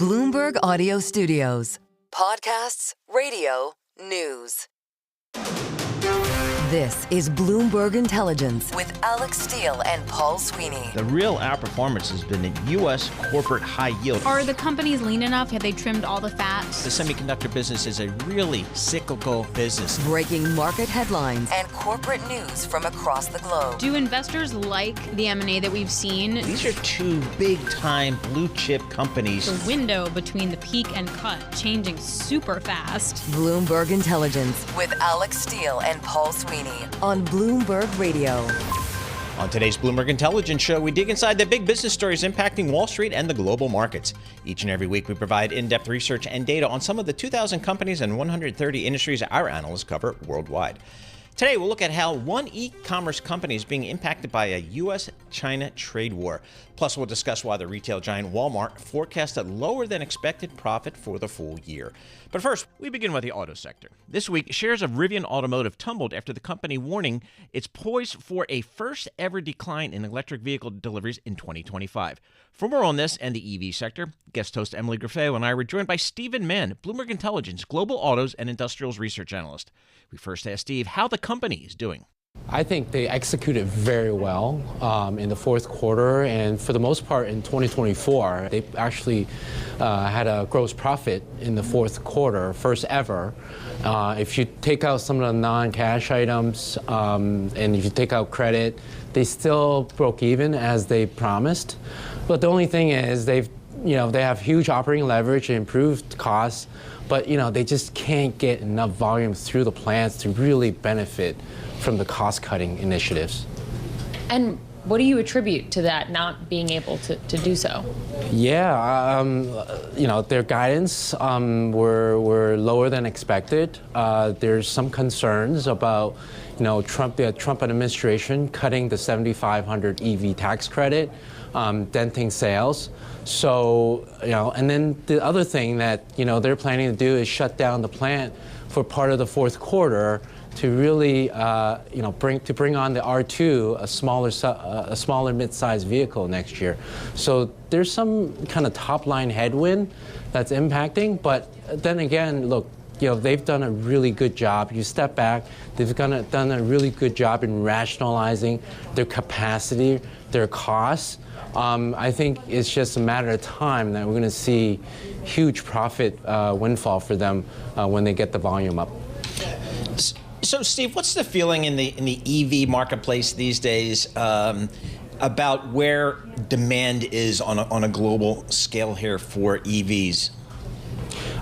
Bloomberg Audio Studios. Podcasts, radio, news. This is Bloomberg Intelligence with Alex Steele and Paul Sweeney. The real outperformance has been in U.S. corporate high yield. Are the companies lean enough? Have they trimmed all the fat? The semiconductor business is a really cyclical business. Breaking market headlines and corporate news from across the globe. Do investors like the M&A that we've seen? These are two big-time blue-chip companies. The window between the peak and cut changing super fast. Bloomberg Intelligence with Alex Steele and Paul Sweeney on Bloomberg Radio. On today's Bloomberg Intelligence show, we dig inside the big business stories impacting Wall Street and the global markets. Each and every week, we provide in-depth research and data on some of the 2,000 companies and 130 industries our analysts cover worldwide. Today, we'll look at how one e-commerce company is being impacted by a U.S.-China trade war. Plus, we'll discuss why the retail giant Walmart forecasted lower than expected profit for the full year. But first, we begin with the auto sector. This week, shares of Rivian Automotive tumbled after the company warning it's poised for a first-ever decline in electric vehicle deliveries in 2025. For more on this and the EV sector, guest host Emily Graffeo and I were joined by Stephen Mann, Bloomberg Intelligence Global Autos and Industrials Research Analyst. We first asked Steve how the company is doing. I think they executed very well in the fourth quarter, and for the most part in 2024, they actually had a gross profit in the fourth quarter, first ever. If you take out some of the non-cash items and if you take out credit, they still broke even as they promised. But the only thing is they have huge operating leverage and improved costs, but they just can't get enough volume through the plants to really benefit from the cost-cutting initiatives. And what do you attribute to that not being able to do so? Yeah, their guidance were lower than expected. There's some concerns about the Trump administration cutting the 7,500 EV tax credit, denting sales. So, and then the other thing that, they're planning to do is shut down the plant for part of the fourth quarter to really, bring on the R2, a smaller mid-sized vehicle next year. So there's some kind of top-line headwind that's impacting. But then again, look, they've done a really good job. You step back, they've done a really good job in rationalizing their capacity, their costs. I think it's just a matter of time that we're going to see huge profit windfall for them when they get the volume up. So, Steve, what's the feeling in the EV marketplace these days about where demand is on a global scale here for EVs?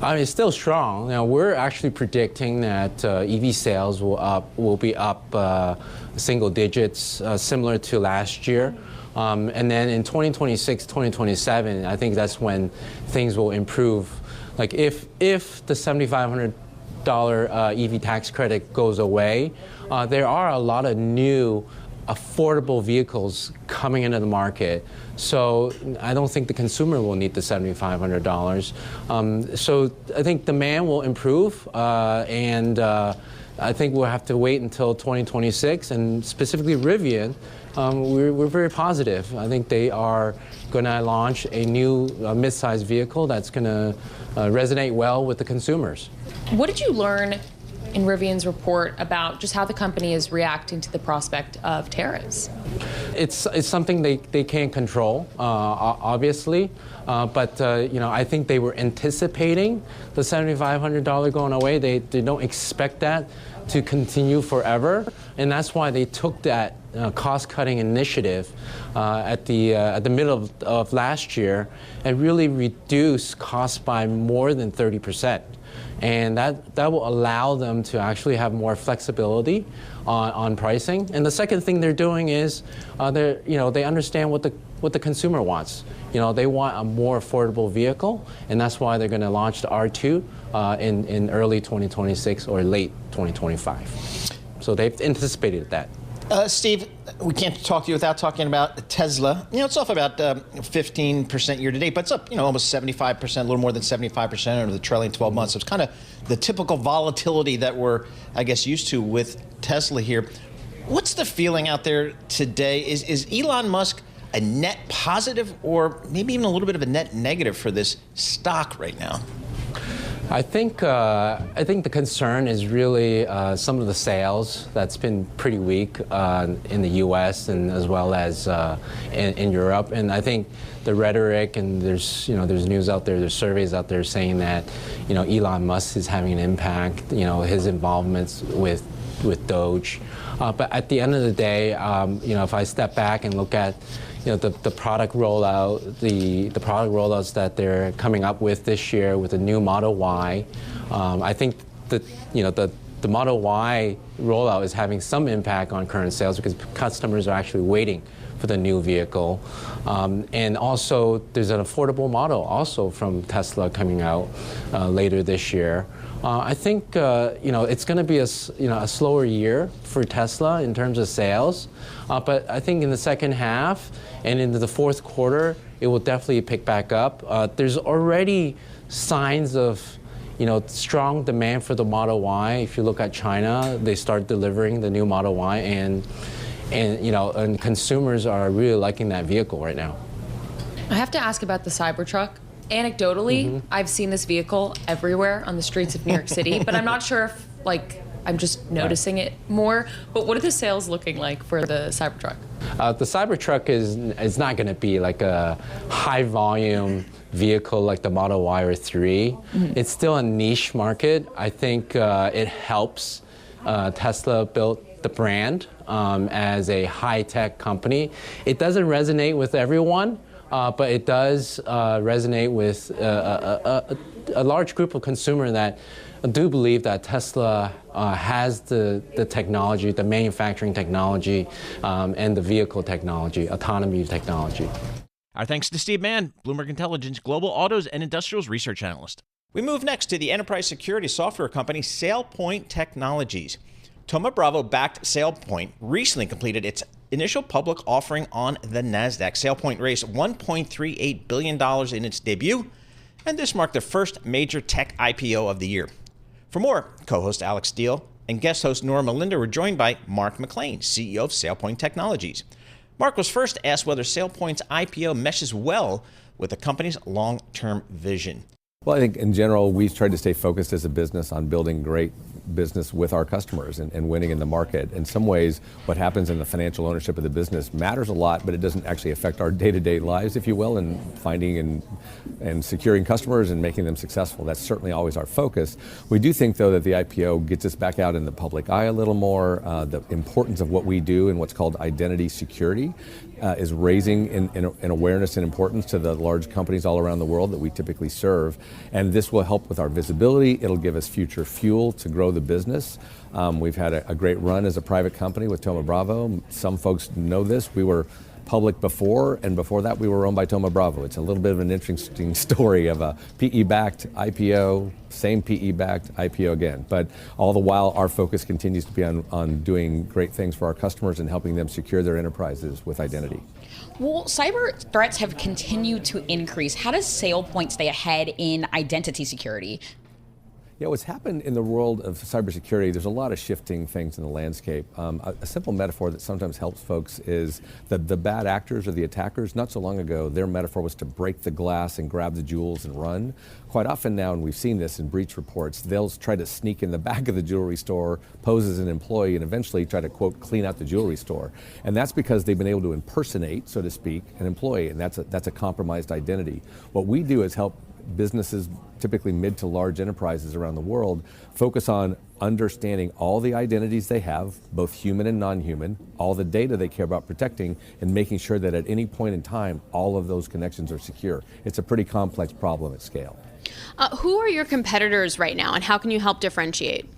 It's still strong. We're actually predicting that EV sales will be up single digits, similar to last year. And then in 2026, 2027, I think that's when things will improve. Like if the $7,500 EV tax credit goes away, there are a lot of new affordable vehicles coming into the market. So I don't think the consumer will need the $7,500. So I think demand will improve, and I think we'll have to wait until 2026. And specifically Rivian, we're very positive. I think they are going to launch a new mid-sized vehicle that's going to resonate well with the consumers. What did you learn in Rivian's report about just how the company is reacting to the prospect of tariffs? It's something they can't control, obviously, but I think they were anticipating the $7,500 going away. They don't expect that to continue forever, and that's why they took that cost-cutting initiative at the middle of last year and really reduced costs by more than 30%. And that will allow them to actually have more flexibility on pricing. And the second thing they're doing is they understand what the consumer wants. They want a more affordable vehicle, and that's why they're going to launch the R2 in early 2026 or late 2025. So they've anticipated that. Steve, we can't talk to you without talking about Tesla. It's off about 15% year to date, but it's up, almost 75%, a little more than 75% over the trailing 12 months. So it's kind of the typical volatility that we're, I guess, used to with Tesla here. What's the feeling out there today? Is Elon Musk a net positive or maybe even a little bit of a net negative for this stock right now? I think the concern is really some of the sales that's been pretty weak in the U.S. and as well as in Europe. And I think the rhetoric, and there's news out there, there's surveys out there saying that Elon Musk is having an impact. His involvements with Doge. But at the end of the day, if I step back and look at the product rollout, the product rollouts that they're coming up with this year with the new Model Y, I think that the Model Y rollout is having some impact on current sales because customers are actually waiting for the new vehicle. And also, there's an affordable model also from Tesla coming out later this year. I think it's going to be a slower year for Tesla in terms of sales, but I think in the second half and into the fourth quarter, it will definitely pick back up. There's already signs of strong demand for the Model Y. If you look at China, they start delivering the new Model Y, and consumers are really liking that vehicle right now. I have to ask about the Cybertruck. Anecdotally, I've seen this vehicle everywhere on the streets of New York City, but I'm not sure if I'm just noticing it more. But what are the sales looking like for the Cybertruck? The Cybertruck is not going to be like a high volume vehicle like the Model Y or 3. It's still a niche market. I think it helps Tesla build the brand as a high-tech company. It doesn't resonate with everyone, but it does resonate with a large group of consumers that do believe that Tesla has the technology, the manufacturing technology, and the vehicle technology, autonomy technology. Our thanks to Steve Mann, Bloomberg Intelligence Global Autos and Industrials Research Analyst. We move next to the enterprise security software company SailPoint Technologies. Thoma Bravo-backed SailPoint recently completed its initial public offering on the NASDAQ. SailPoint raised $1.38 billion in its debut, and this marked the first major tech IPO of the year. For more, co-host Alex Steele and guest host Nora Melinda were joined by Mark McLean, CEO of SailPoint Technologies. Mark was first asked whether SailPoint's IPO meshes well with the company's long-term vision. Well, I think in general, we've tried to stay focused as a business on building great business with our customers and winning in the market. In some ways, what happens in the financial ownership of the business matters a lot, but it doesn't actually affect our day-to-day lives, if you will, in finding and securing customers and making them successful. That's certainly always our focus. We do think, though, that the IPO gets us back out in the public eye a little more. The importance of what we do and what's called identity security is raising in awareness and importance to the large companies all around the world that we typically serve. And this will help with our visibility. It'll give us future fuel to grow the business. We've had a great run as a private company with Thoma Bravo. Some folks know this. We were public before, and before that we were owned by Thoma Bravo. It's a little bit of an interesting story of a PE-backed IPO, same PE-backed IPO again. But all the while, our focus continues to be on doing great things for our customers and helping them secure their enterprises with identity. Well, cyber threats have continued to increase. How does SailPoint stay ahead in identity security? Yeah, what's happened in the world of cybersecurity, there's a lot of shifting things in the landscape. A simple metaphor that sometimes helps folks is that the bad actors or the attackers, not so long ago, their metaphor was to break the glass and grab the jewels and run. Quite often now, and we've seen this in breach reports, they'll try to sneak in the back of the jewelry store, pose as an employee, and eventually try to, quote, clean out the jewelry store. And that's because they've been able to impersonate, so to speak, an employee, and that's a compromised identity. What we do is help businesses, typically mid to large enterprises around the world, focus on understanding all the identities they have, both human and non-human, all the data they care about protecting, and making sure that at any point in time, all of those connections are secure. It's a pretty complex problem at scale. Who are your competitors right now, and how can you help differentiate?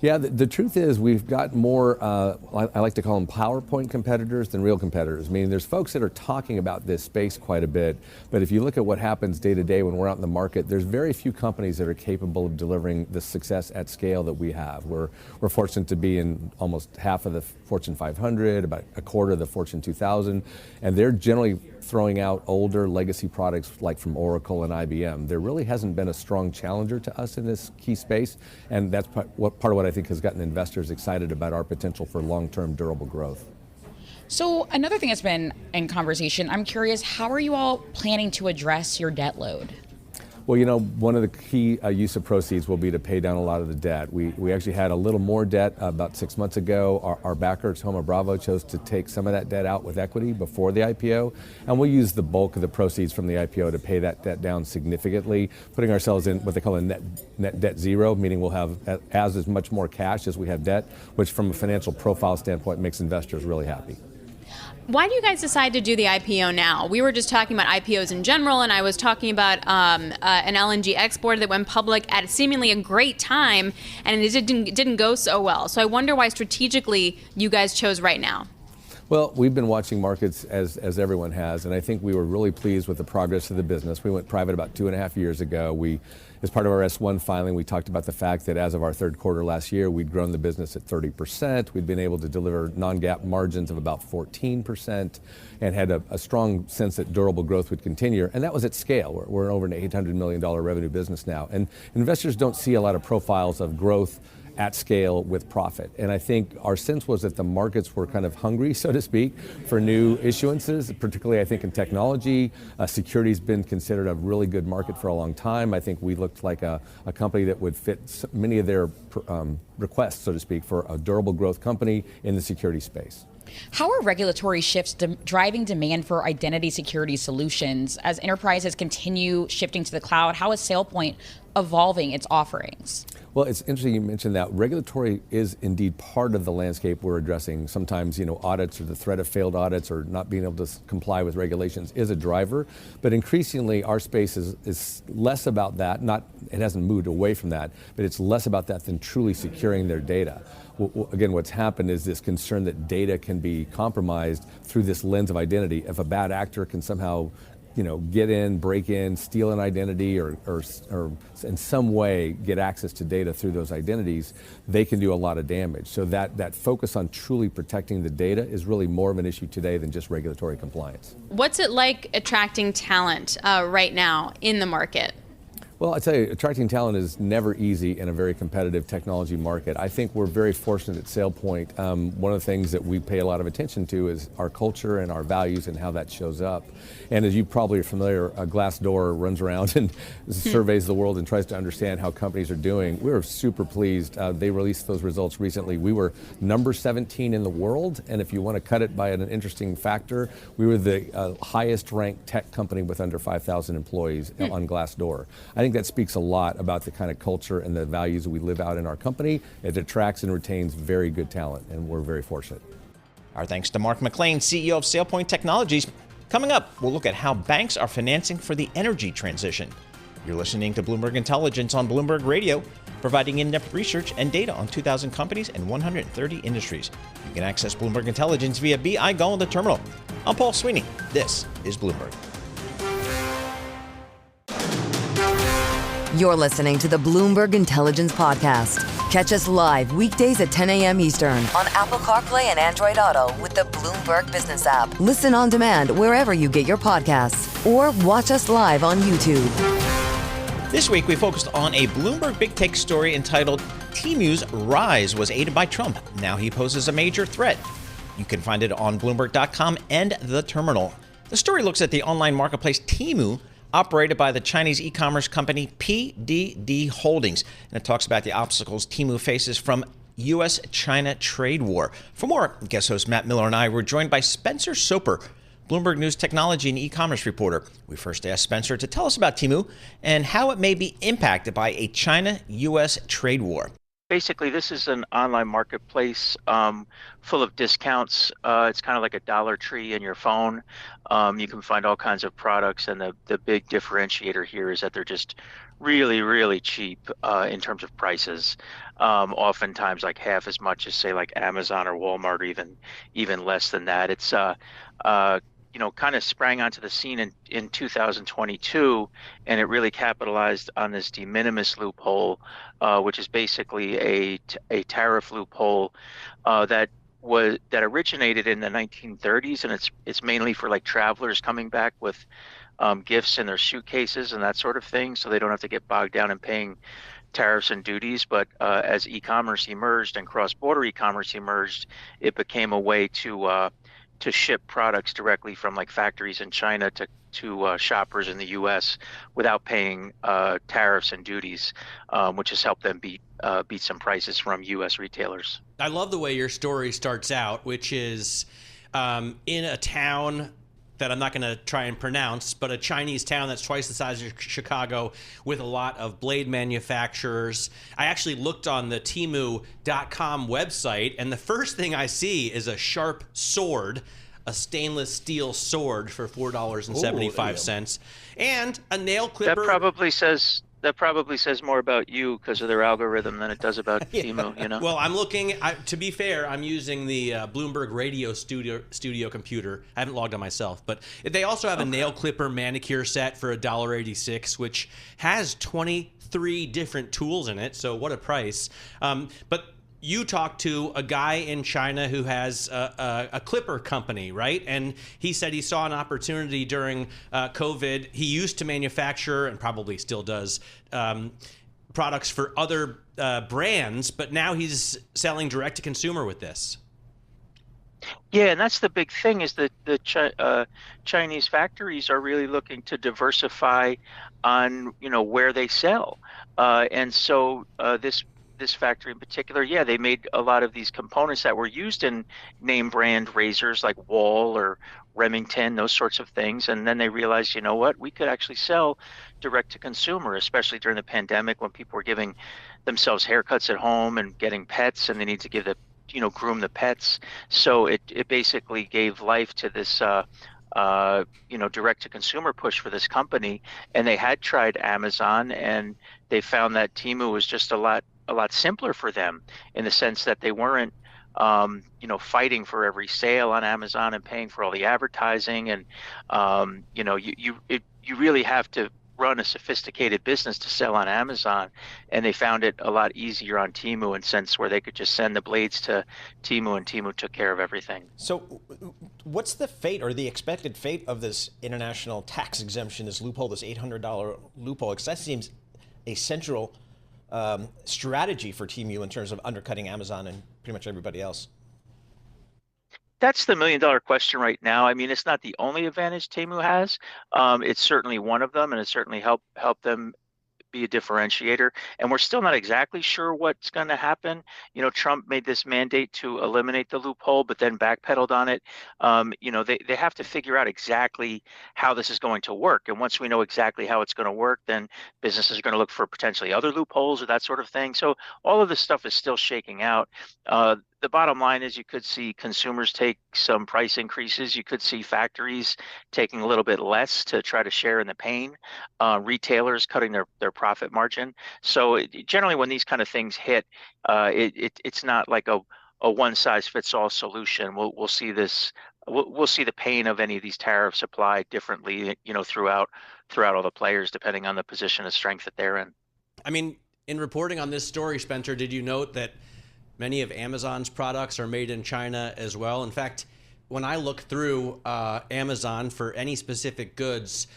Yeah, the truth is we've got more, I like to call them PowerPoint competitors than real competitors. Meaning there's folks that are talking about this space quite a bit, but if you look at what happens day to day when we're out in the market, there's very few companies that are capable of delivering the success at scale that we have. We're fortunate to be in almost half of the Fortune 500, about a quarter of the Fortune 2000, and they're generally throwing out older legacy products like from Oracle and IBM. There really hasn't been a strong challenger to us in this key space, and that's part of what I think has gotten investors excited about our potential for long-term durable growth. So another thing that's been in conversation, I'm curious, how are you all planning to address your debt load? Well, one of the key use of proceeds will be to pay down a lot of the debt. We actually had a little more debt about 6 months ago. Our backers, Thoma Bravo, chose to take some of that debt out with equity before the IPO, and we'll use the bulk of the proceeds from the IPO to pay that debt down significantly, putting ourselves in what they call a net debt zero, meaning we'll have as much more cash as we have debt, which from a financial profile standpoint makes investors really happy. Why do you guys decide to do the IPO now? We were just talking about IPOs in general, and I was talking about an LNG exporter that went public at seemingly a great time, and it didn't go so well. So I wonder why strategically you guys chose right now. Well, we've been watching markets as everyone has, and I think we were really pleased with the progress of the business. We went private about 2.5 years ago. As part of our S1 filing, we talked about the fact that as of our third quarter last year, we'd grown the business at 30%. We'd been able to deliver non-GAAP margins of about 14% and had a strong sense that durable growth would continue. And that was at scale. We're over an $800 million revenue business now. And investors don't see a lot of profiles of growth at scale with profit. And I think our sense was that the markets were kind of hungry, so to speak, for new issuances, particularly I think in technology. Security's been considered a really good market for a long time. I think we looked like a company that would fit many of their requests, so to speak, for a durable growth company in the security space. How are regulatory shifts driving demand for identity security solutions as enterprises continue shifting to the cloud? How is SailPoint evolving its offerings? Well, it's interesting you mentioned that. Regulatory is indeed part of the landscape we're addressing. Sometimes, audits or the threat of failed audits or not being able to comply with regulations is a driver. But increasingly, our space is less about that. It hasn't moved away from that, but it's less about that than truly securing their data. Again, what's happened is this concern that data can be compromised through this lens of identity. If a bad actor can somehow get in, break in, steal an identity, or in some way get access to data through those identities, they can do a lot of damage. So that focus on truly protecting the data is really more of an issue today than just regulatory compliance. What's it like attracting talent right now in the market? Well, I tell you, attracting talent is never easy in a very competitive technology market. I think we're very fortunate at SailPoint. One of the things that we pay a lot of attention to is our culture and our values and how that shows up. And as you probably are familiar, Glassdoor runs around and surveys the world and tries to understand how companies are doing. We were super pleased. They released those results recently. We were number 17 in the world, and if you want to cut it by an interesting factor, we were the highest ranked tech company with under 5,000 employees on Glassdoor. I think that speaks a lot about the kind of culture and the values that we live out in our company. It attracts and retains very good talent, and we're very fortunate. Our thanks to Mark McLean, CEO of SailPoint Technologies. Coming up, we'll look at how banks are financing for the energy transition. You're listening to Bloomberg Intelligence on Bloomberg Radio, providing in-depth research and data on 2,000 companies and 130 industries. You can access Bloomberg Intelligence via BI Go on the terminal. I'm Paul Sweeney. This is Bloomberg. You're listening to the Bloomberg Intelligence Podcast. Catch us live weekdays at 10 a.m. Eastern on Apple CarPlay and Android Auto with the Bloomberg Business app. Listen on demand wherever you get your podcasts or watch us live on YouTube. This week, we focused on a Bloomberg Big Take story entitled Temu's Rise was aided by Trump. Now he poses a major threat. You can find it on Bloomberg.com and the terminal. The story looks at the online marketplace Temu, operated by the Chinese e-commerce company PDD Holdings. And it talks about the obstacles Temu faces from U.S.-China trade war. For more, guest host Matt Miller and I were joined by Spencer Soper, Bloomberg News technology and e-commerce reporter. We first asked Spencer to tell us about Temu and how it may be impacted by a China-U.S. trade war. Basically, this is an online marketplace full of discounts. It's kind of like a Dollar Tree in your phone. You can find all kinds of products, and the big differentiator here is that they're just really, really cheap in terms of prices. Oftentimes like half as much as, say, like Amazon or Walmart, or even less than that. It's kind of sprang onto the scene in 2022, and it really capitalized on this de minimis loophole, which is basically a tariff loophole that originated in the 1930s, and it's mainly for like travelers coming back with gifts in their suitcases and that sort of thing, so they don't have to get bogged down in paying tariffs and duties. But as e-commerce emerged and cross-border e-commerce emerged, it became a way to to ship products directly from like factories in China to shoppers in the U.S. without paying tariffs and duties, which has helped them beat some prices from U.S. retailers. I love the way your story starts out, which is in a town that I'm not going to try and pronounce, but a Chinese town that's twice the size of Chicago with a lot of blade manufacturers. I actually looked on the Temu.com website, and the first thing I see is a sharp sword, a stainless steel sword for $4.75, and a nail clipper. That probably says more about you because of their algorithm than it does about Temu, you know? Well, I'm looking, to be fair, I'm using the Bloomberg Radio studio computer. I haven't logged on myself, but they also have a nail clipper manicure set for $1.86, which has 23 different tools in it, so what a price. But you talked to a guy in China who has a clipper company, right? And he said he saw an opportunity during COVID. He used to manufacture, and probably still does, products for other brands, but now he's selling direct to consumer with this. Yeah, and that's the big thing is that the Chinese factories are really looking to diversify on, where they sell. And so this factory in particular, they made a lot of these components that were used in name brand razors like Wall or Remington, those sorts of things. And then they realized, you know what, we could actually sell direct to consumer, especially during the pandemic when people were giving themselves haircuts at home and getting pets, and they need to give groom the pets. So it basically gave life to this direct to consumer push for this company. And they had tried Amazon, and they found that Temu was just a lot simpler for them in the sense that they weren't, fighting for every sale on Amazon and paying for all the advertising. And, you really have to run a sophisticated business to sell on Amazon. And they found it a lot easier on Temu in sense where they could just send the blades to Temu and Temu took care of everything. So what's the fate or the expected fate of this international tax exemption, this loophole, this $800 loophole? Because that seems a central strategy for Temu in terms of undercutting Amazon and pretty much everybody else. That's the $1 million question right now. I mean, it's not the only advantage Temu has. It's certainly one of them, and it certainly helped them be a differentiator. And we're still not exactly sure what's going to happen. Trump made this mandate to eliminate the loophole, but then backpedaled on it. They have to figure out exactly how this is going to work. And once we know exactly how it's going to work, then businesses are going to look for potentially other loopholes or that sort of thing. So all of this stuff is still shaking out. The bottom line is you could see consumers take some price increases. You could see factories taking a little bit less to try to share in the pain. Retailers cutting their profit margin. So generally when these kind of things hit, it's not like a one size fits all solution. We'll see this. We'll see the pain of any of these tariffs applied differently, throughout all the players, depending on the position of strength that they're in. I mean, in reporting on this story, Spencer, did you note that many of Amazon's products are made in China as well? In fact, when I look through Amazon for any specific goods,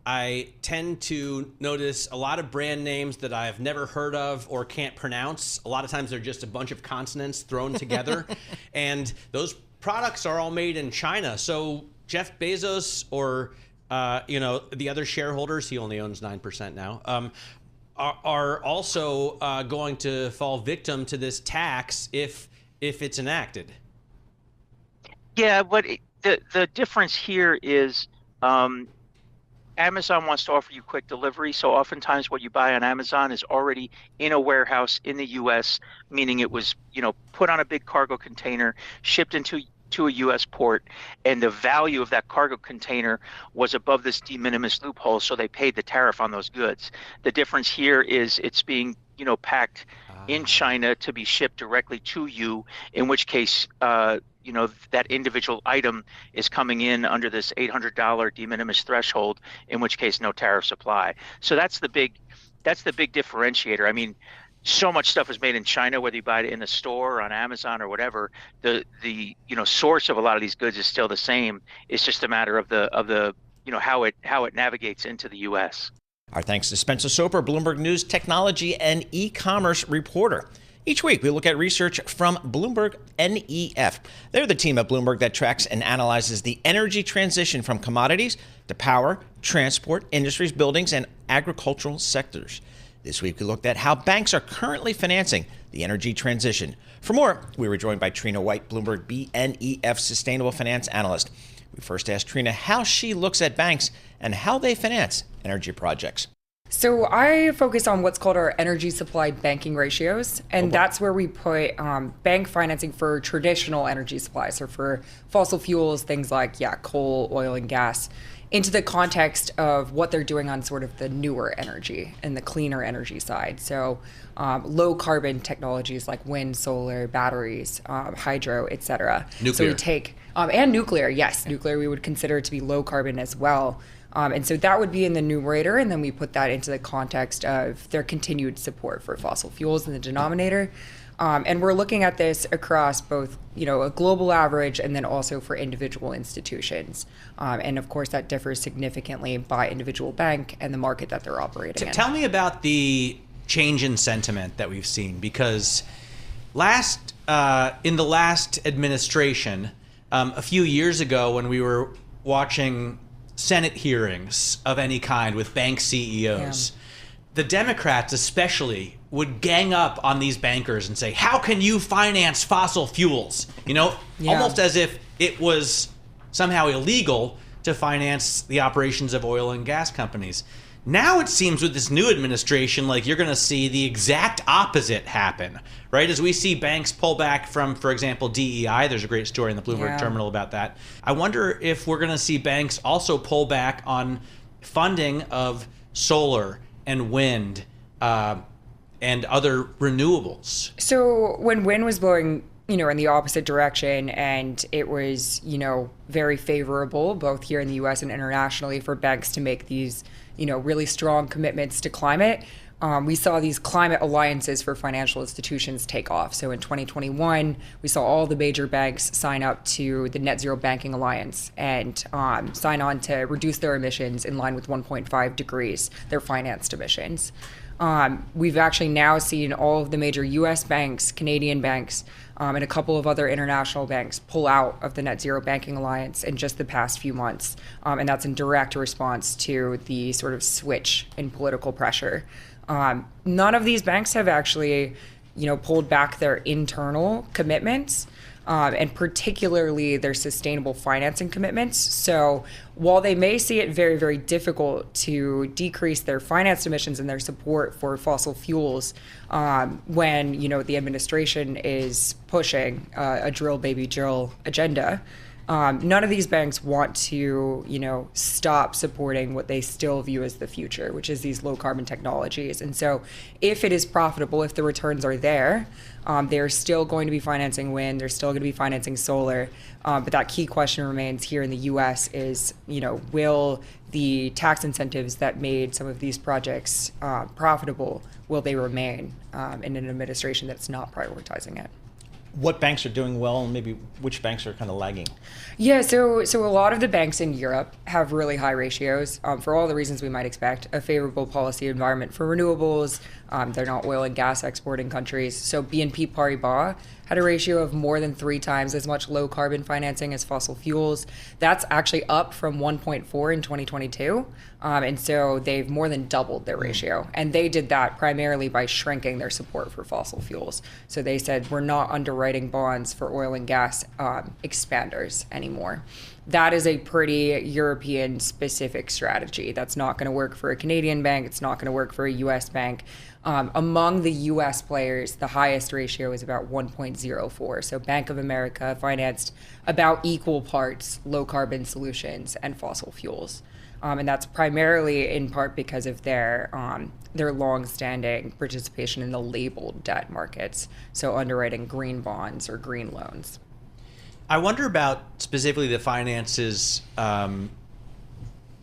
I tend to notice a lot of brand names that I've never heard of or can't pronounce. A lot of times they're just a bunch of consonants thrown together. And those products are all made in China. So Jeff Bezos or, the other shareholders, he only owns 9% now, are also going to fall victim to this tax if it's enacted. Yeah, but the difference here is Amazon wants to offer you quick delivery. So oftentimes what you buy on Amazon is already in a warehouse in the U.S., meaning it was, put on a big cargo container, shipped into a U.S. port, and the value of that cargo container was above this de minimis loophole, so they paid the tariff on those goods. The difference here is it's being, packed in China to be shipped directly to you, in which case, that individual item is coming in under this $800 de minimis threshold, in which case no tariffs apply. So that's the big differentiator. I mean, so much stuff is made in China, whether you buy it in the store or on Amazon or whatever. The source of a lot of these goods is still the same. It's just a matter of the how it navigates into the U.S. Our thanks to Spencer Soper, Bloomberg News technology and e-commerce reporter. Each week, we look at research from Bloomberg NEF. They're the team at Bloomberg that tracks and analyzes the energy transition from commodities to power, transport, industries, buildings, and agricultural sectors. This week, we looked at how banks are currently financing the energy transition. For more, we were joined by Trina White, Bloomberg BNEF Sustainable Finance Analyst. We first asked Trina how she looks at banks and how they finance energy projects. So I focus on what's called our energy supply banking ratios, and that's where we put bank financing for traditional energy supplies, or for fossil fuels, things like, coal, oil, and gas, into the context of what they're doing on sort of the newer energy and the cleaner energy side. So low carbon technologies like wind, solar, batteries, hydro, et cetera. Nuclear. So we take, and nuclear, yes, nuclear we would consider to be low carbon as well. And so that would be in the numerator, and then we put that into the context of their continued support for fossil fuels in the denominator. And we're looking at this across both, a global average and then also for individual institutions. And of course, that differs significantly by individual bank and the market that they're operating in. Tell me about the change in sentiment that we've seen, because in the last administration, a few years ago when we were watching Senate hearings of any kind with bank CEOs, the Democrats especially would gang up on these bankers and say, how can you finance fossil fuels? Almost as if it was somehow illegal to finance the operations of oil and gas companies. Now it seems with this new administration, like you're going to see the exact opposite happen, right? As we see banks pull back from, for example, DEI, there's a great story in the Bloomberg Terminal about that. I wonder if we're going to see banks also pull back on funding of solar and wind and other renewables. So when wind was blowing, in the opposite direction, and it was, very favorable, both here in the US and internationally, for banks to make these, really strong commitments to climate. We saw these climate alliances for financial institutions take off. So in 2021, we saw all the major banks sign up to the Net Zero Banking Alliance and sign on to reduce their emissions in line with 1.5 degrees, their financed emissions. We've actually now seen all of the major US banks, Canadian banks, and a couple of other international banks pull out of the Net Zero Banking Alliance in just the past few months. And that's in direct response to the sort of switch in political pressure. None of these banks have actually, pulled back their internal commitments, and particularly their sustainable financing commitments. So while they may see it very, very difficult to decrease their financed emissions and their support for fossil fuels, when, the administration is pushing a drill, baby, drill agenda, none of these banks want to, stop supporting what they still view as the future, which is these low carbon technologies. And so if it is profitable, if the returns are there, they're still going to be financing wind, they're still going to be financing solar. But that key question remains here in the US is, will the tax incentives that made some of these projects profitable, will they remain in an administration that's not prioritizing it? What banks are doing well, and maybe which banks are kind of lagging? Yeah, so a lot of the banks in Europe have really high ratios for all the reasons we might expect. A favorable policy environment for renewables. They're not oil and gas exporting countries. So BNP Paribas had a ratio of more than 3 times as much low carbon financing as fossil fuels. That's actually up from 1.4 in 2022. And so they've more than doubled their ratio. And they did that primarily by shrinking their support for fossil fuels. So they said, we're not underwriting bonds for oil and gas expanders anymore. That is a pretty European specific strategy. That's not going to work for a Canadian bank. It's not going to work for a US bank. Among the US players, the highest ratio is about 1.04. So Bank of America financed about equal parts low carbon solutions and fossil fuels. And that's primarily in part because of their long-standing participation in the labeled debt markets, so underwriting green bonds or green loans. I wonder about specifically the finances to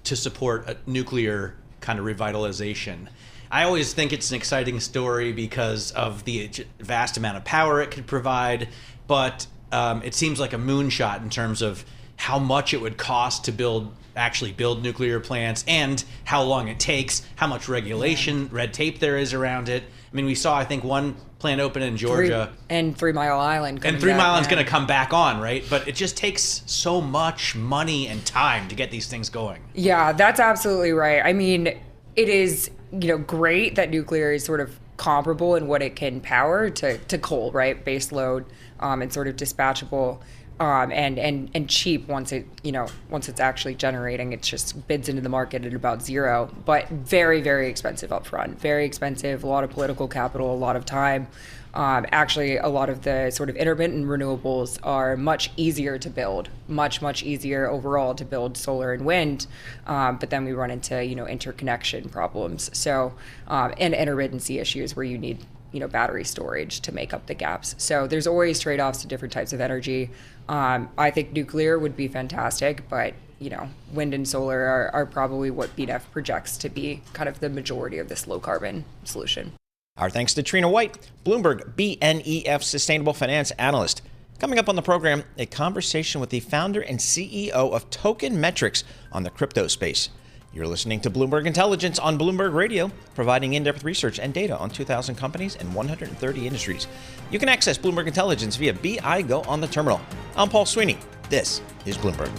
support a nuclear kind of revitalization. I always think it's an exciting story because of the vast amount of power it could provide, but it seems like a moonshot in terms of how much it would cost to actually build nuclear plants and how long it takes, how much regulation, red tape there is around it. I mean, we saw, I think, one plant open in Georgia. And 3 Mile Island. And 3 Mile Island's going to come back on, right? But it just takes so much money and time to get these things going. Yeah, that's absolutely right. I mean, it is, great that nuclear is sort of comparable in what it can power to coal, right? Base load, and sort of dispatchable. And cheap once it's actually generating. It just bids into the market at about zero, but very, very expensive upfront. Very expensive, a lot of political capital, a lot of time. Actually, a lot of the sort of intermittent renewables are much easier to build, much easier overall to build solar and wind. But then we run into, interconnection problems. So, and intermittency issues where you need battery storage to make up the gaps. So there's always trade-offs to different types of energy. I think nuclear would be fantastic, but wind and solar are probably what BNEF projects to be kind of the majority of this low carbon solution. Our thanks to Trina White, Bloomberg BNEF Sustainable Finance Analyst. Coming up on the program, a conversation with the founder and CEO of Token Metrics on the crypto space. You're listening to Bloomberg Intelligence on Bloomberg Radio, providing in-depth research and data on 2,000 companies and 130 industries. You can access Bloomberg Intelligence via BI Go on the terminal. I'm Paul Sweeney. This is Bloomberg.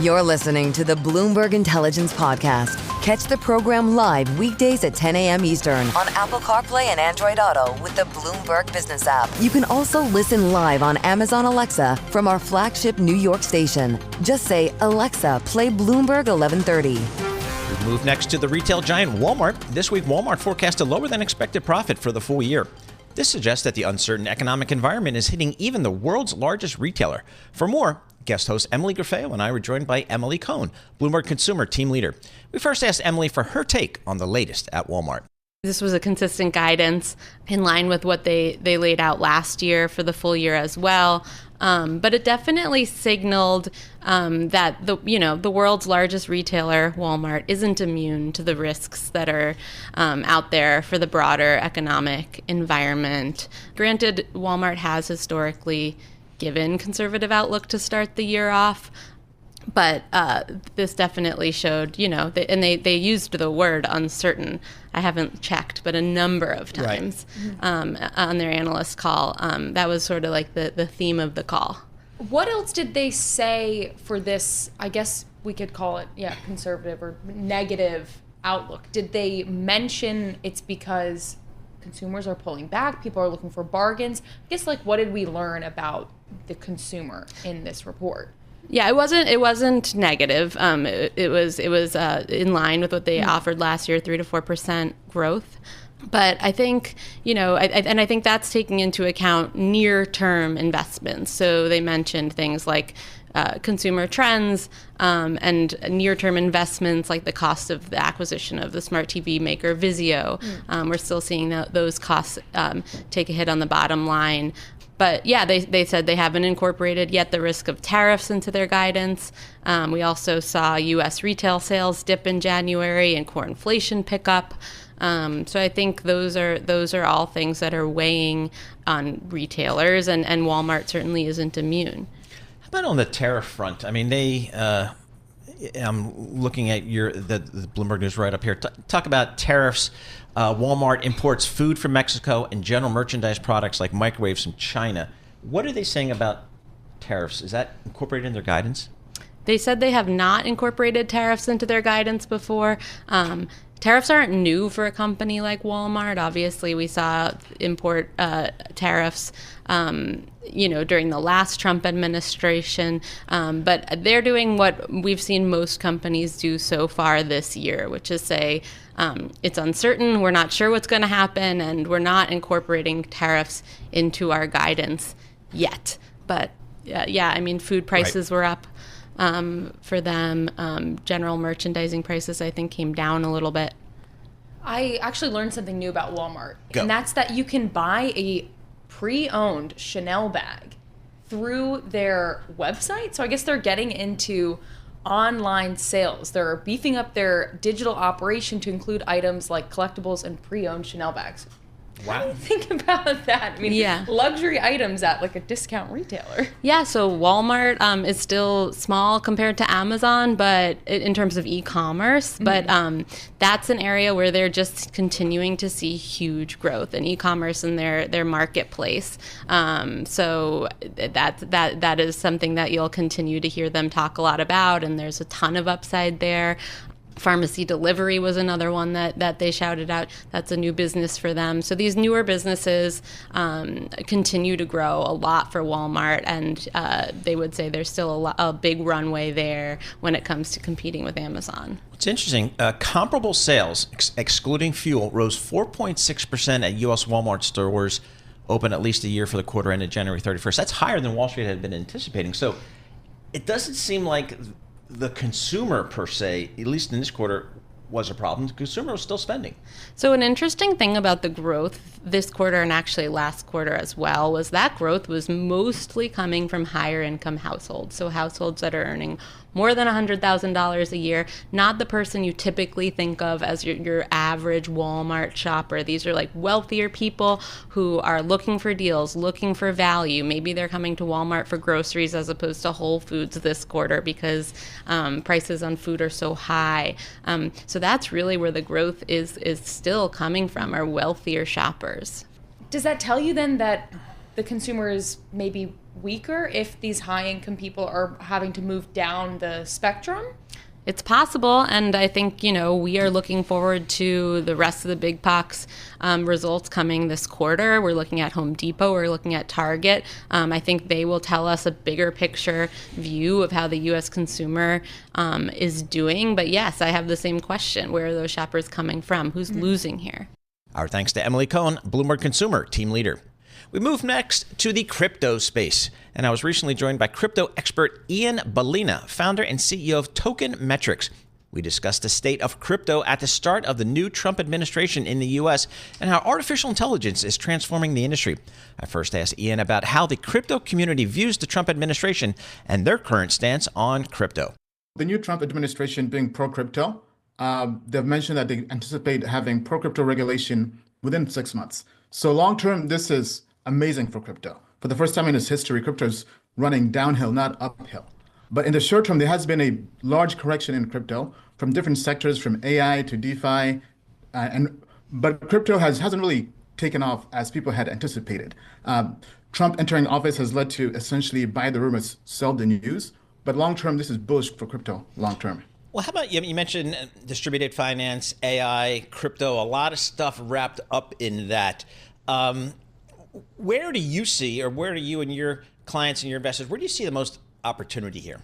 You're listening to the Bloomberg Intelligence Podcast. Catch the program live weekdays at 10 a.m. Eastern on Apple CarPlay and Android Auto with the Bloomberg Business app. You can also listen live on Amazon Alexa from our flagship New York station. Just say, Alexa, play Bloomberg 1130. We move next to the retail giant Walmart. This week, Walmart forecast a lower than expected profit for the full year. This suggests that the uncertain economic environment is hitting even the world's largest retailer. For more, guest host Emily Graffeo and I were joined by Emily Cohn, Bloomberg Consumer Team Leader. We first asked Emily for her take on the latest at Walmart. This was a consistent guidance in line with what they laid out last year for the full year as well. But it definitely signaled that the world's largest retailer, Walmart, isn't immune to the risks that are out there for the broader economic environment. Granted, Walmart has historically given conservative outlook to start the year off, but this definitely showed, and they used the word uncertain. I haven't checked, but a number of times on their analyst call. That was sort of like the theme of the call. What else did they say for this, I guess we could call it, conservative or negative outlook? Did they mention it's because consumers are pulling back, people are looking for bargains? I guess, what did we learn about the consumer in this report? Yeah, it wasn't negative. It was in line with what they offered last year, 3 to 4% growth. But I think, I think that's taking into account near-term investments. So they mentioned things like consumer trends and near-term investments like the cost of the acquisition of the smart TV maker Vizio. We're still seeing those costs take a hit on the bottom line. But yeah, they said they haven't incorporated yet the risk of tariffs into their guidance. We also saw U.S. retail sales dip in January and core inflation pick up. So I think those are all things that are weighing on retailers, and Walmart certainly isn't immune. How about on the tariff front? I mean, I'm looking at the Bloomberg News right up here. Talk about tariffs. Walmart imports food from Mexico and general merchandise products like microwaves from China. What are they saying about tariffs? Is that incorporated in their guidance? They said they have not incorporated tariffs into their guidance before. Tariffs aren't new for a company like Walmart. Obviously, we saw import tariffs during the last Trump administration. But they're doing what we've seen most companies do so far this year, which is say, it's uncertain, we're not sure what's going to happen, and we're not incorporating tariffs into our guidance yet. But food prices were up for them. General merchandising prices, I think, came down a little bit. I actually learned something new about Walmart, and that's that you can buy a pre-owned Chanel bag through their website. So I guess they're getting into online sales. They're beefing up their digital operation to include items like collectibles and pre-owned Chanel bags. Wow. Think about that. I mean, luxury items at like a discount retailer. Yeah, so Walmart is still small compared to Amazon, but in terms of e-commerce, but that's an area where they're just continuing to see huge growth in e-commerce and their marketplace. So that is something that you'll continue to hear them talk a lot about, and there's a ton of upside there. Pharmacy delivery was another one that they shouted out. That's a new business for them. So these newer businesses continue to grow a lot for Walmart, and they would say there's still a big runway there when it comes to competing with Amazon. It's interesting. Comparable sales, excluding fuel, rose 4.6% at U.S. Walmart stores open at least a year for the quarter ended January 31st. That's higher than Wall Street had been anticipating. So it doesn't seem like the consumer per se, at least in this quarter, was a problem. The consumer was still spending. So an interesting thing about the growth this quarter and actually last quarter as well was that growth was mostly coming from higher income households. So households that are earning more than $100,000 a year, not the person you typically think of as your average Walmart shopper. These are like wealthier people who are looking for deals, looking for value. Maybe they're coming to Walmart for groceries as opposed to Whole Foods this quarter because prices on food are so high. So that's really where the growth is still coming from, are wealthier shoppers. Does that tell you then that the consumer is maybe weaker if these high-income people are having to move down the spectrum? It's possible, and I think, we are looking forward to the rest of the big box results coming this quarter. We're looking at Home Depot, we're looking at Target. I think they will tell us a bigger picture view of how the U.S. consumer is doing. But yes, I have the same question. Where are those shoppers coming from? Who's losing here? Our thanks to Emily Cohen, Bloomberg Consumer Team Leader. We move next to the crypto space, and I was recently joined by crypto expert Ian Balina, founder and CEO of Token Metrics. We discussed the state of crypto at the start of the new Trump administration in the U.S. and how artificial intelligence is transforming the industry. I first asked Ian about how the crypto community views the Trump administration and their current stance on crypto. The new Trump administration being pro-crypto, they've mentioned that they anticipate having pro-crypto regulation within 6 months. So long-term, this is amazing for crypto. For the first time in its history, crypto is running downhill, not uphill. But in the short term, there has been a large correction in crypto from different sectors, from AI to DeFi, but crypto hasn't really taken off as people had anticipated. Trump entering office has led to essentially buy the rumors, sell the news. But long term, this is bullish for crypto long term. Well, how about you mentioned distributed finance, AI, crypto, a lot of stuff wrapped up in that. Where do you see, or where do you and your clients and your investors, where do you see the most opportunity here?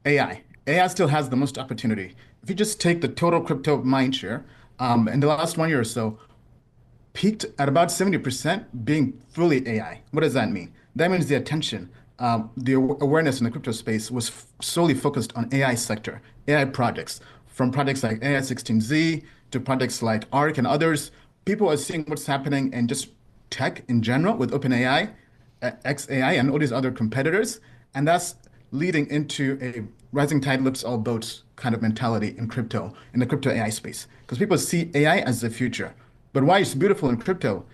AI. AI still has the most opportunity. If you just take the total crypto mind share, in the last 1 year or so, peaked at about 70% being fully AI. What does that mean? That means the attention, the awareness in the crypto space was solely focused on AI sector, AI projects, from projects like AI16Z to projects like ARC and others. People are seeing what's happening in just tech in general with OpenAI, XAI, and all these other competitors. And that's leading into a rising tide lifts all boats kind of mentality in crypto, in the crypto AI space. Because people see AI as the future. But why it's beautiful in crypto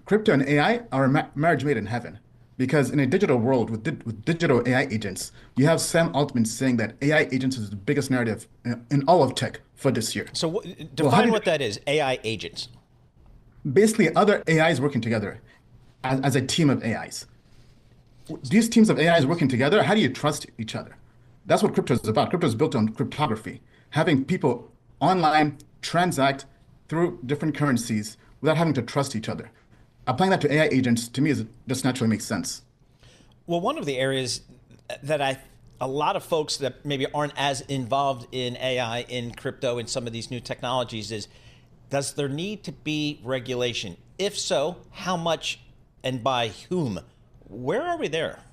and AI are a marriage made in heaven. Because in a digital world with digital AI agents, you have Sam Altman saying that AI agents is the biggest narrative in all of tech for this year. So define what that is, AI agents. Basically, other AIs working together as a team of AIs. These teams of AIs working together, how do you trust each other? That's what crypto is about. Crypto is built on cryptography, having people online transact through different currencies without having to trust each other. Applying that to AI agents, to me, just naturally makes sense. Well, one of the areas that a lot of folks that maybe aren't as involved in AI, in crypto, in some of these new technologies is, does there need to be regulation? If so, how much and by whom? Where are we there?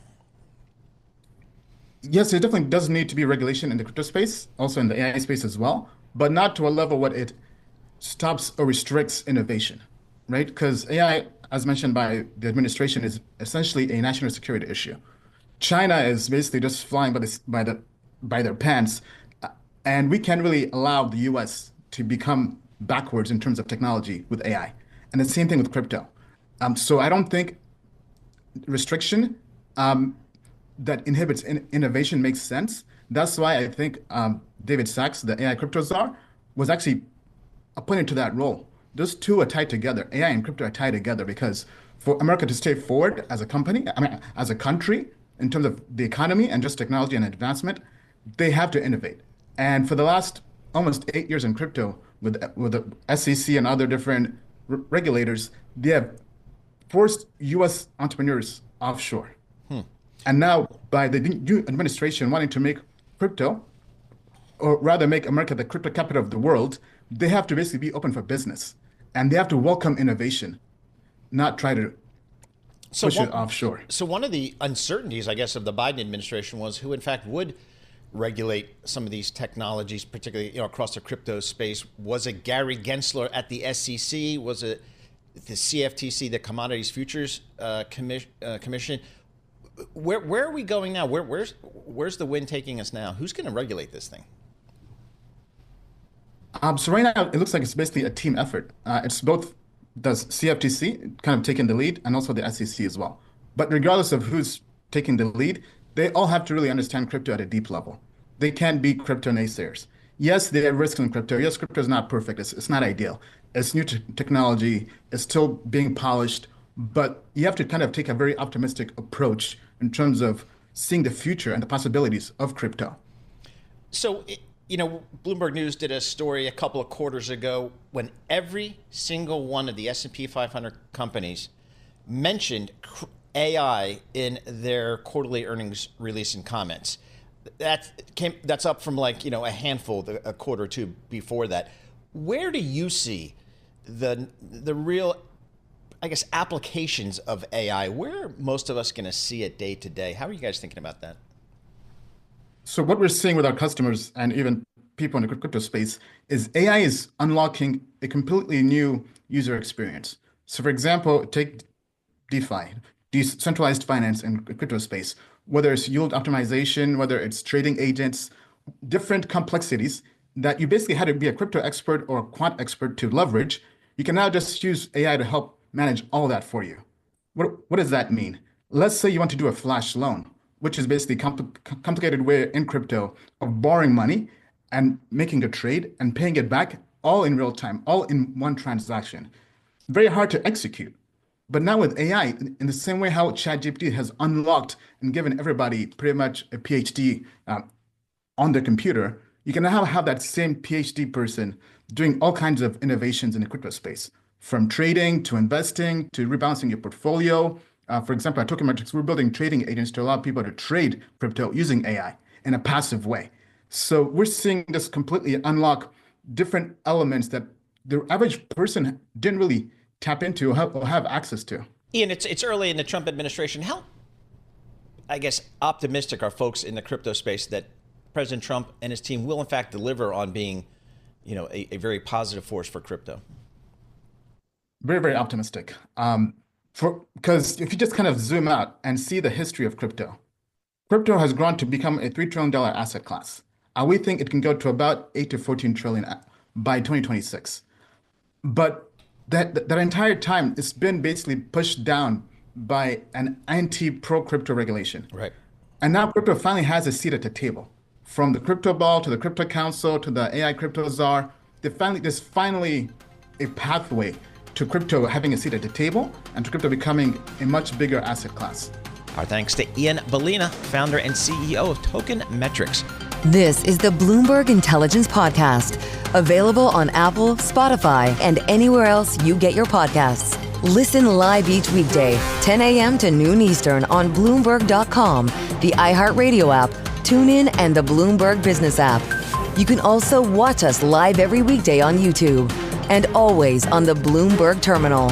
Yes, there definitely does need to be regulation in the crypto space, also in the AI space as well, but not to a level where it stops or restricts innovation, right? Because AI, as mentioned by the administration, is essentially a national security issue. China is basically just flying by their pants, and we can't really allow the U.S. to become backwards in terms of technology with AI. And the same thing with crypto. So I don't think restriction that inhibits innovation makes sense. That's why I think David Sachs, the AI crypto czar, was actually appointed to that role. Those two are tied together. AI and crypto are tied together because for America to stay forward as a company, as a country, in terms of the economy and just technology and advancement, they have to innovate. And for the last almost 8 years in crypto, with the SEC and other different regulators, they have forced U.S. entrepreneurs offshore. And now, by the new administration wanting to make crypto, or rather make America the crypto capital of the world, they have to basically be open for business. And they have to welcome innovation, not try to push it offshore. So one of the uncertainties, I guess, of the Biden administration was who, in fact, would regulate some of these technologies, particularly across the crypto space. Was it Gary Gensler at the SEC? Was it the CFTC, the Commodities Futures Commission? Where are we going now? Where's the wind taking us now? Who's going to regulate this thing? So right now, it looks like it's basically a team effort. It's both the CFTC kind of taking the lead and also the SEC as well. But regardless of who's taking the lead, they all have to really understand crypto at a deep level. They can't be crypto naysayers. Yes, there are risks in crypto. Yes, crypto is not perfect. It's not ideal. It's new technology. It's still being polished. But you have to kind of take a very optimistic approach in terms of seeing the future and the possibilities of crypto. So, Bloomberg News did a story a couple of quarters ago when every single one of the S&P 500 companies mentioned AI in their quarterly earnings release and comments. That's up from a handful a quarter or two before that. Where do you see the real, I guess, applications of AI? Where are most of us going to see it day to day? How are you guys thinking about that? So what we're seeing with our customers and even people in the crypto space is AI is unlocking a completely new user experience. So for example, take DeFi, decentralized finance in crypto space, whether it's yield optimization, whether it's trading agents, different complexities that you basically had to be a crypto expert or a quant expert to leverage. You can now just use AI to help manage all that for you. What does that mean? Let's say you want to do a flash loan, which is basically complicated way in crypto of borrowing money and making a trade and paying it back all in real time, all in one transaction. Very hard to execute. But now with AI, in the same way how ChatGPT has unlocked and given everybody pretty much a PhD on their computer, you can now have that same PhD person doing all kinds of innovations in the crypto space, from trading to investing to rebalancing your portfolio. For example, at Tokenmetrics, we're building trading agents to allow people to trade crypto using AI in a passive way. So we're seeing this completely unlock different elements that the average person didn't really tap into or have access to. Ian, it's early in the Trump administration. How, I guess, optimistic are folks in the crypto space that President Trump and his team will, in fact, deliver on being, a very positive force for crypto? Very, very optimistic. Because if you just kind of zoom out and see the history of crypto has grown to become a $3 trillion asset class. We think it can go to about 8 to 14 trillion by 2026. But that entire time, it's been basically pushed down by an anti-pro crypto regulation. Right. And now crypto finally has a seat at the table. From the crypto ball to the crypto council to the AI crypto czar, there's finally a pathway to crypto having a seat at the table and to crypto becoming a much bigger asset class. Our thanks to Ian Bellina, founder and CEO of Tokenmetrics. This is the Bloomberg Intelligence Podcast, available on Apple, Spotify, and anywhere else you get your podcasts. Listen live each weekday, 10 a.m. to noon Eastern on Bloomberg.com, the iHeartRadio app, TuneIn, and the Bloomberg Business app. You can also watch us live every weekday on YouTube and always on the Bloomberg Terminal.